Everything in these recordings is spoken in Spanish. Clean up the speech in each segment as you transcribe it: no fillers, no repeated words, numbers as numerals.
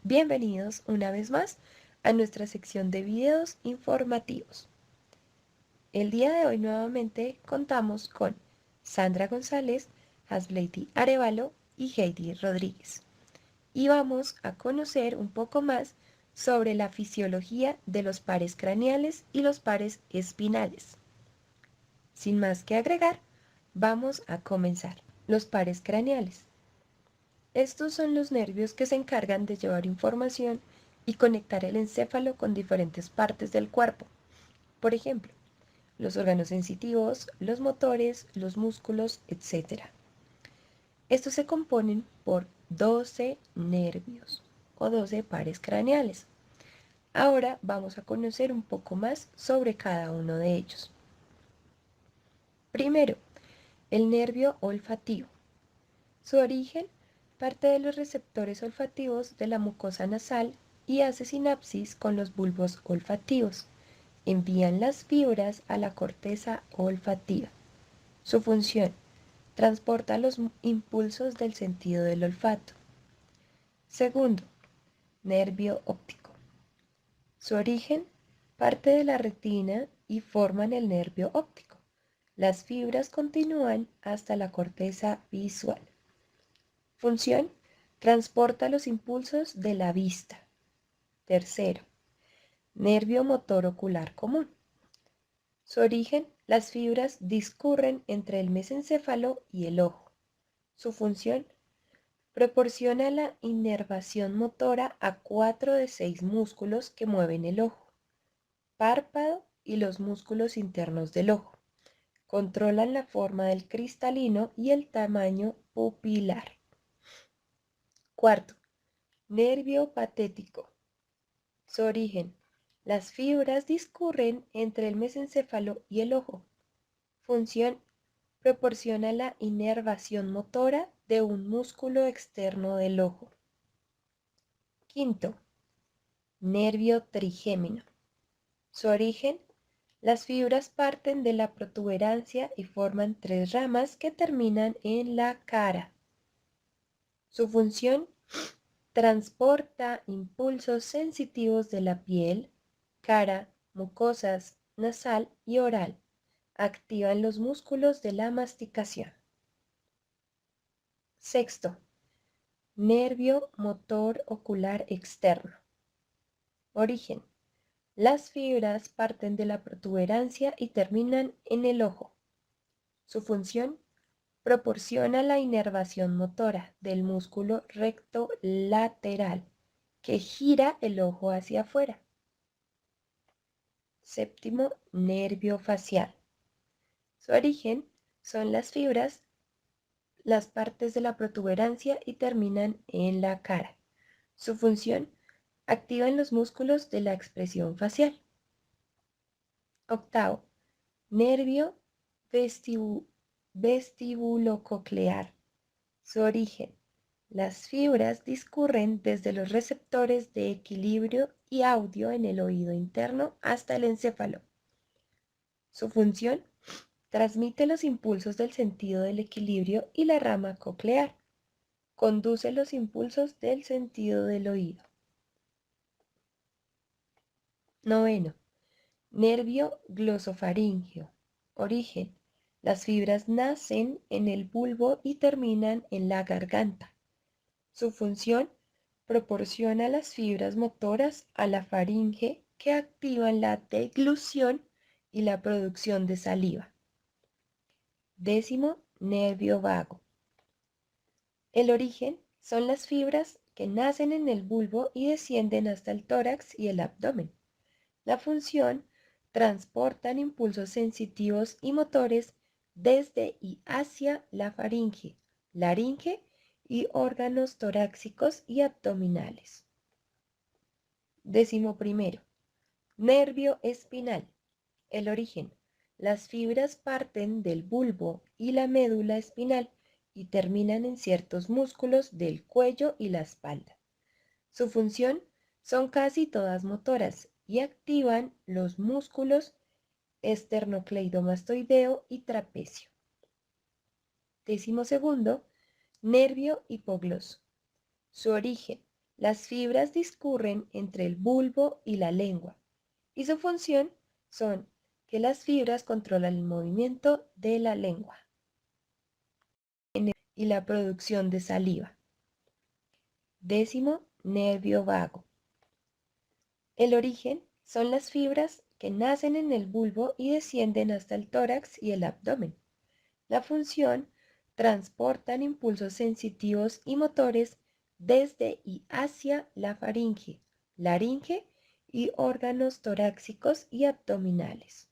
Bienvenidos una vez más a nuestra sección de videos informativos. El día de hoy nuevamente contamos con Sandra González, Hasleiti Arevalo y Heidi Rodríguez. Y vamos a conocer un poco más sobre la fisiología de los pares craneales y los pares espinales. Sin más que agregar, vamos a comenzar. Los pares craneales. Estos son los nervios que se encargan de llevar información y conectar el encéfalo con diferentes partes del cuerpo. Por ejemplo, los órganos sensitivos, los motores, los músculos, etc. Estos se componen por 12 nervios o 12 pares craneales. Ahora vamos a conocer un poco más sobre cada uno de ellos. Primero, el nervio olfativo. Su origen parte de los receptores olfativos de la mucosa nasal y hace sinapsis con los bulbos olfativos. Envían las fibras a la corteza olfativa. Su función: transporta los impulsos del sentido del olfato. Segundo, nervio óptico. Su origen parte de la retina y forman el nervio óptico. Las fibras continúan hasta la corteza visual. Función: transporta los impulsos de la vista. Tercero, nervio motor ocular común. Su origen: las fibras discurren entre el mesencéfalo y el ojo. Su función: proporciona la inervación motora a 4 de 6 músculos que mueven el ojo, párpado y los músculos internos del ojo. Controlan la forma del cristalino y el tamaño pupilar. Cuarto, nervio patético. Su origen: las fibras discurren entre el mesencéfalo y el ojo. Función: proporciona la inervación motora de un músculo externo del ojo. Quinto, nervio trigémino. Su origen: las fibras parten de la protuberancia y forman 3 ramas que terminan en la cara. Su función: transporta impulsos sensitivos de la piel, cara, mucosas, nasal y oral. Activan los músculos de la masticación. Sexto, nervio motor ocular externo. Origen: las fibras parten de la protuberancia y terminan en el ojo. Su función: proporciona la inervación motora del músculo recto lateral que gira el ojo hacia afuera. Séptimo, nervio facial. Su origen son las fibras, las partes de la protuberancia y terminan en la cara. Su función: activan los músculos de la expresión facial. Octavo, nervio vestibulococlear. Su origen: las fibras discurren desde los receptores de equilibrio y audio en el oído interno hasta el encéfalo. Su función: transmite los impulsos del sentido del equilibrio y la rama coclear. Conduce los impulsos del sentido del oído. Noveno, nervio glosofaríngeo. Origen: las fibras nacen en el bulbo y terminan en la garganta. Su función: proporciona las fibras motoras a la faringe que activan la deglución y la producción de saliva. Décimo, nervio vago. El origen son las fibras que nacen en el bulbo y descienden hasta el tórax y el abdomen. La función: transportan impulsos sensitivos y motores desde y hacia la faringe, laringe y órganos torácicos y abdominales. Décimo primero, nervio espinal. El origen: las fibras parten del bulbo y la médula espinal y terminan en ciertos músculos del cuello y la espalda. Su función: son casi todas motoras y activan los músculos esternocleidomastoideo y trapecio. Décimo segundo, nervio hipogloso. Su origen: Las fibras discurren entre el bulbo y la lengua y su función son que las fibras controlan el movimiento de la lengua y la producción de saliva. Décimo, nervio vago. El origen son las fibras que nacen en el bulbo y descienden hasta el tórax y el abdomen. La función, transportan impulsos sensitivos y motores desde y hacia la faringe, laringe y órganos torácicos y abdominales.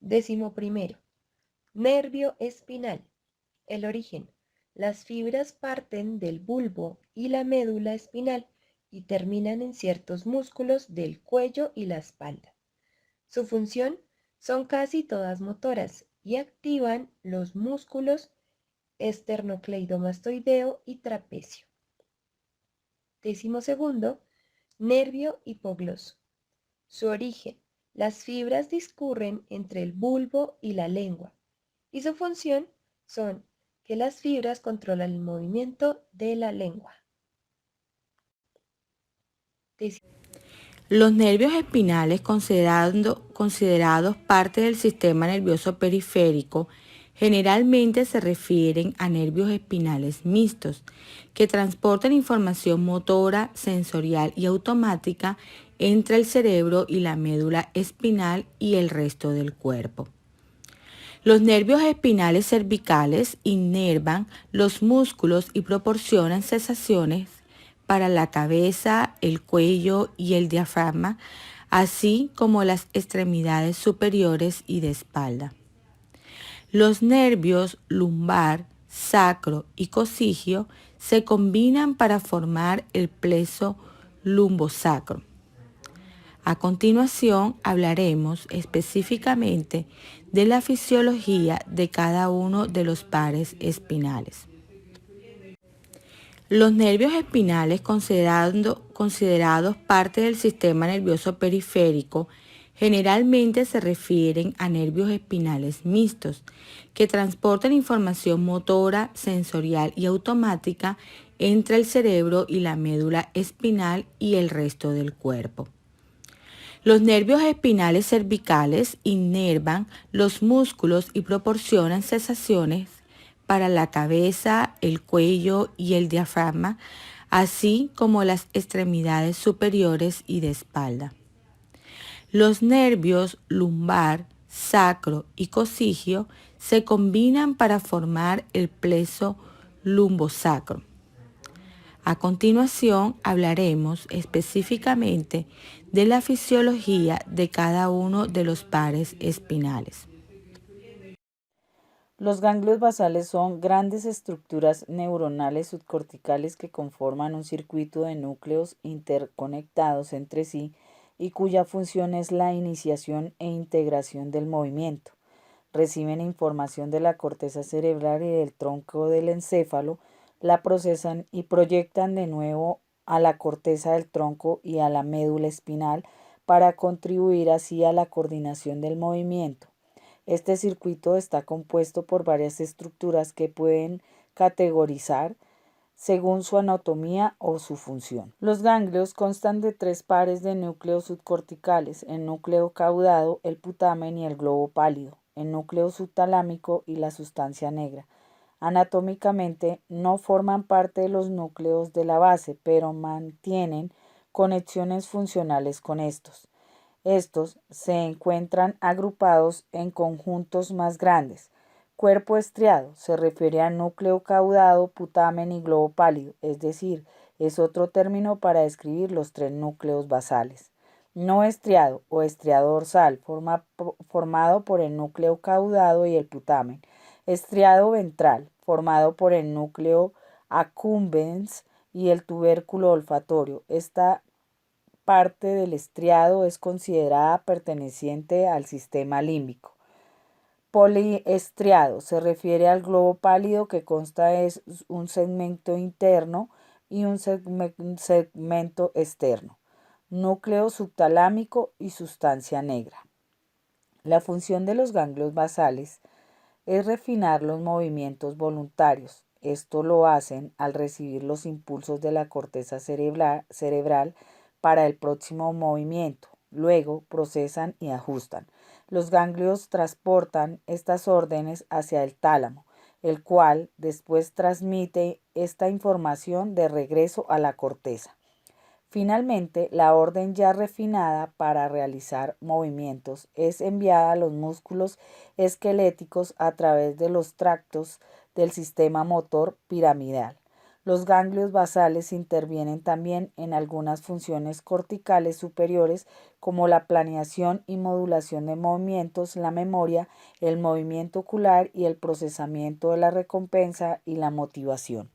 Décimo primero, nervio espinal. El origen. Las fibras parten del bulbo y la médula espinal y terminan en ciertos músculos del cuello y la espalda. Su función son casi todas motoras y activan los músculos esternocleidomastoideo y trapecio. Décimo segundo, nervio hipogloso. Su origen. Las fibras discurren entre el bulbo y la lengua y su función son que las fibras controlan el movimiento de la lengua. Los nervios espinales, considerados parte del sistema nervioso periférico, generalmente se refieren a nervios espinales mixtos, que transportan información motora, sensorial y automática entre el cerebro y la médula espinal y el resto del cuerpo. Los nervios espinales cervicales inervan los músculos y proporcionan sensaciones para la cabeza, el cuello y el diafragma, así como las extremidades superiores y de espalda. Los nervios lumbar, sacro y cocigio se combinan para formar el pleso lumbosacro. A continuación hablaremos específicamente de la fisiología de cada uno de los pares espinales. Los nervios espinales, considerados parte del sistema nervioso periférico, generalmente se refieren a nervios espinales mixtos, que transportan información motora, sensorial y automática entre el cerebro y la médula espinal y el resto del cuerpo. Los nervios espinales cervicales inervan los músculos y proporcionan sensaciones para la cabeza, el cuello y el diafragma, así como las extremidades superiores y de espalda. Los nervios lumbar, sacro y cocigio se combinan para formar el pleso lumbosacro. A continuación hablaremos específicamente de la fisiología de cada uno de los pares espinales. Los ganglios basales son grandes estructuras neuronales subcorticales que conforman un circuito de núcleos interconectados entre sí y cuya función es la iniciación e integración del movimiento. Reciben información de la corteza cerebral y del tronco del encéfalo, la procesan y proyectan de nuevo a la corteza del tronco y a la médula espinal para contribuir así a la coordinación del movimiento. Este circuito está compuesto por varias estructuras que pueden categorizar según su anatomía o su función. Los ganglios constan de 3 pares de núcleos subcorticales, el núcleo caudado, el putamen y el globo pálido, el núcleo subtalámico y la sustancia negra. Anatómicamente no forman parte de los núcleos de la base, pero mantienen conexiones funcionales con estos. Estos se encuentran agrupados en conjuntos más grandes. Cuerpo estriado se refiere al núcleo caudado, putamen y globo pálido, es decir, es otro término para describir los 3 núcleos basales. No estriado o estriado dorsal, formado por el núcleo caudado y el putamen. Estriado ventral, formado por el núcleo accumbens y el tubérculo olfatorio. Esta parte del estriado es considerada perteneciente al sistema límbico. Poliestriado se refiere al globo pálido que consta de un segmento interno y un segmento externo, núcleo subtalámico y sustancia negra. La función de los ganglios basales es refinar los movimientos voluntarios, Esto lo hacen al recibir los impulsos de la corteza cerebral para el próximo movimiento. Luego procesan y ajustan. Los ganglios transportan estas órdenes hacia el tálamo, el cual después transmite esta información de regreso a la corteza. Finalmente, la orden ya refinada para realizar movimientos es enviada a los músculos esqueléticos a través de los tractos del sistema motor piramidal. Los ganglios basales intervienen también en algunas funciones corticales superiores como la planeación y modulación de movimientos, la memoria, el movimiento ocular y el procesamiento de la recompensa y la motivación.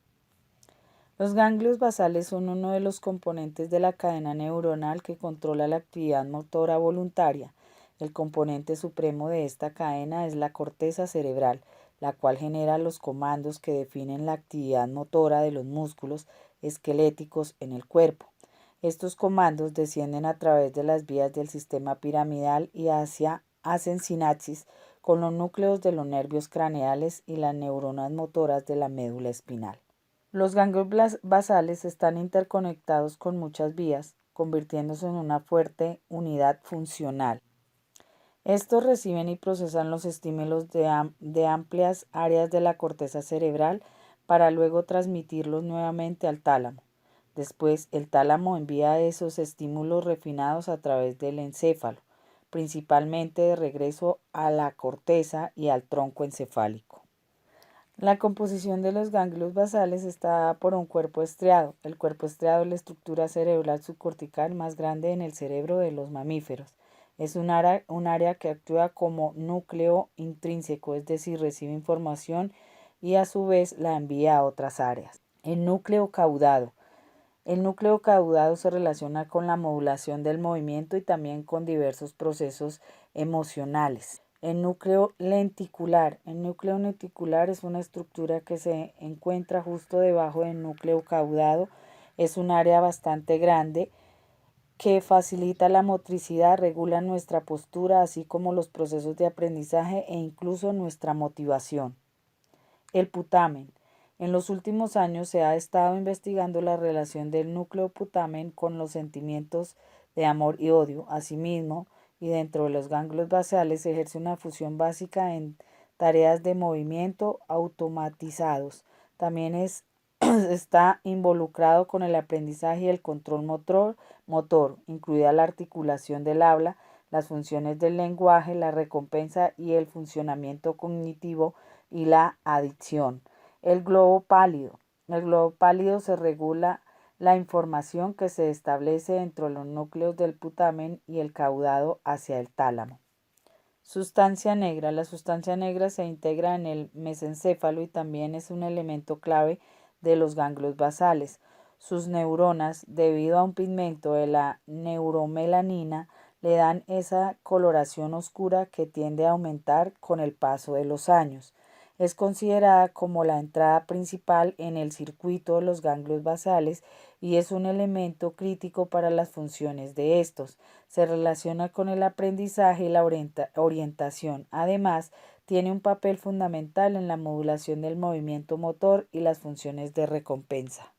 Los ganglios basales son uno de los componentes de la cadena neuronal que controla la actividad motora voluntaria. El componente supremo de esta cadena es la corteza cerebral, la cual genera los comandos que definen la actividad motora de los músculos esqueléticos en el cuerpo. Estos comandos descienden a través de las vías del sistema piramidal y hacen sinapsis con los núcleos de los nervios craneales y las neuronas motoras de la médula espinal. Los ganglios basales están interconectados con muchas vías, convirtiéndose en una fuerte unidad funcional. Estos reciben y procesan los estímulos de amplias áreas de la corteza cerebral para luego transmitirlos nuevamente al tálamo. Después, el tálamo envía esos estímulos refinados a través del encéfalo, principalmente de regreso a la corteza y al tronco encefálico. La composición de los ganglios basales está dada por un cuerpo estriado. El cuerpo estriado es la estructura cerebral subcortical más grande en el cerebro de los mamíferos. Es un área que actúa como núcleo intrínseco, es decir, recibe información y a su vez la envía a otras áreas. El núcleo caudado. El núcleo caudado se relaciona con la modulación del movimiento y también con diversos procesos emocionales. El núcleo lenticular. El núcleo lenticular es una estructura que se encuentra justo debajo del núcleo caudado. Es un área bastante grande que facilita la motricidad, regula nuestra postura, así como los procesos de aprendizaje e incluso nuestra motivación. El putamen. En los últimos años se ha estado investigando la relación del núcleo putamen con los sentimientos de amor y odio. Asimismo, y dentro de los ganglios basales ejerce una función básica en tareas de movimiento automatizados. También está involucrado con el aprendizaje y el control motor, incluida la articulación del habla, las funciones del lenguaje, la recompensa y el funcionamiento cognitivo y la adicción. El globo pálido. El globo pálido se regula la información que se establece entre los núcleos del putamen y el caudado hacia el tálamo. Sustancia negra. La sustancia negra se integra en el mesencéfalo y también es un elemento clave de los ganglios basales. Sus neuronas, debido a un pigmento de la neuromelanina, le dan esa coloración oscura que tiende a aumentar con el paso de los años. Es considerada como la entrada principal en el circuito de los ganglios basales y es un elemento crítico para las funciones de estos. Se relaciona con el aprendizaje y la orientación. Además, tiene un papel fundamental en la modulación del movimiento motor y las funciones de recompensa.